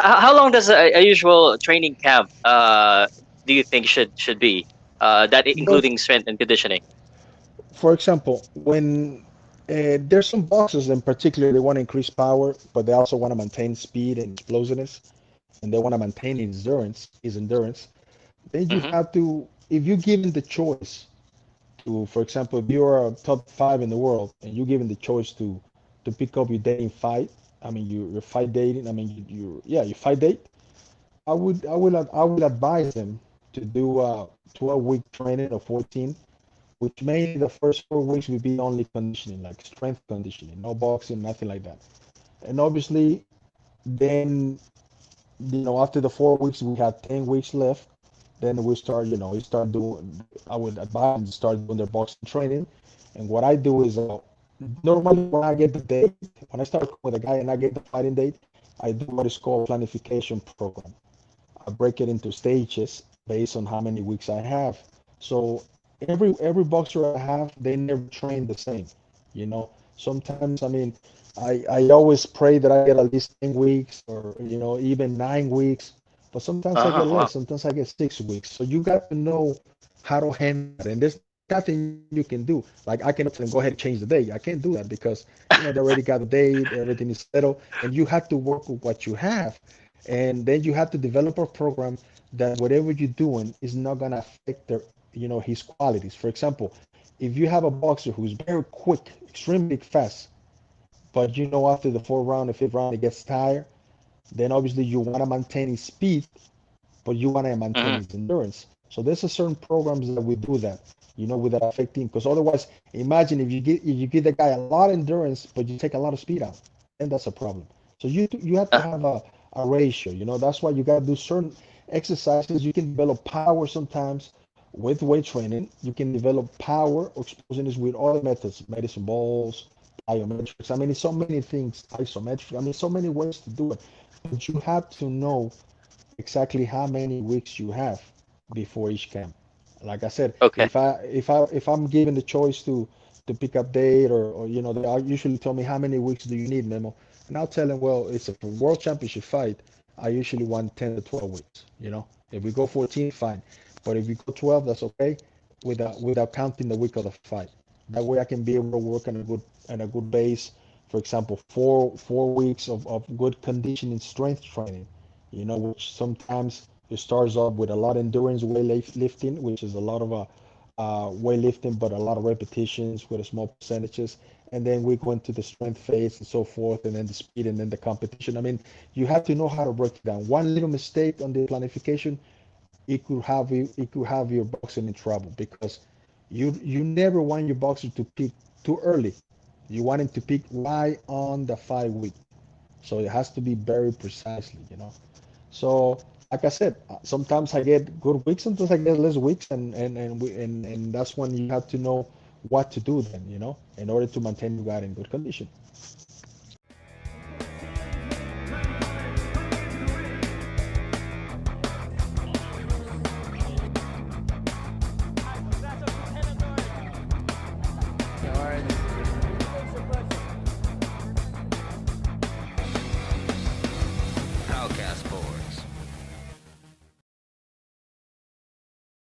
how long does a usual training camp do you think should be? That Well, including strength and conditioning. for example, when there's some boxers in particular, they want to increase power, but they also want to maintain speed and explosiveness, and they want to maintain endurance. Then you Mm-hmm. have to, if you're given the choice to, for example, if you are a top five in the world and you're given the choice to pick up your dating fight, I mean, you're fight dating, I mean, yeah, you fight date. I will advise them to do 12-week training or 14, which mainly the first 4 weeks will be only conditioning, like strength conditioning, no boxing, nothing like that. And obviously, then after the 4 weeks, we have 10 weeks left. Then we start, we start doing. I would advise them to start doing their boxing training. And what I do is, normally when I get the date, when I start with a guy and I get the fighting date, I do what is called planification program. I break it into stages based on how many weeks I have. So every boxer I have, they never train the same. You know, sometimes I mean, I always pray that I get at least 10 weeks or even 9 weeks, but sometimes I get Wow. less. Sometimes I get 6 weeks. So you got to know how to handle that, and there's nothing you can do. Like I cannot tell them go ahead and change the date. I can't do that because they already got the date, everything is settled, and you have to work with what you have. And then you have to develop a program that whatever you're doing is not gonna affect his qualities. For example, if you have a boxer who's very quick, extremely fast, but after the fourth round, the fifth round, he gets tired, then obviously you want to maintain his speed, but you want to maintain Mm-hmm. his endurance. So there's a certain programs that we do that, without affecting. Because otherwise, imagine if you give the guy a lot of endurance, but you take a lot of speed out, then that's a problem. So you have to have a ratio. That's why you got to do certain exercises. You can develop power sometimes with weight training. You can develop power or explosiveness with other methods, medicine balls, plyometrics. I mean, it's so many things, isometric. I mean, so many ways to do it. But you have to know exactly how many weeks you have before each camp. Like I said, Okay. if I'm given the choice to pick up date or they usually tell me how many weeks do you need, Memo, and I'll tell them, well, it's a world championship fight. I usually want 10 to 12 weeks. If we go 14, fine, but if we go 12, that's okay, without counting the week of the fight. That way, I can be able to work on a good base. For example, four weeks of good conditioning, strength training, which sometimes it starts off with a lot of endurance weightlifting, which is a lot of weightlifting, but a lot of repetitions with a small percentages. And then we go into the strength phase and so forth, and then the speed, and then the competition. I mean, you have to know how to break it down. One little mistake on the planification, it could have your boxer in trouble because you never want your boxer to peak too early. You want him to peak right on the 5 week. So it has to be very precisely. So, like I said, sometimes I get good weeks, sometimes I get less weeks, and that's when you have to know what to do then, in order to maintain your guy in good condition.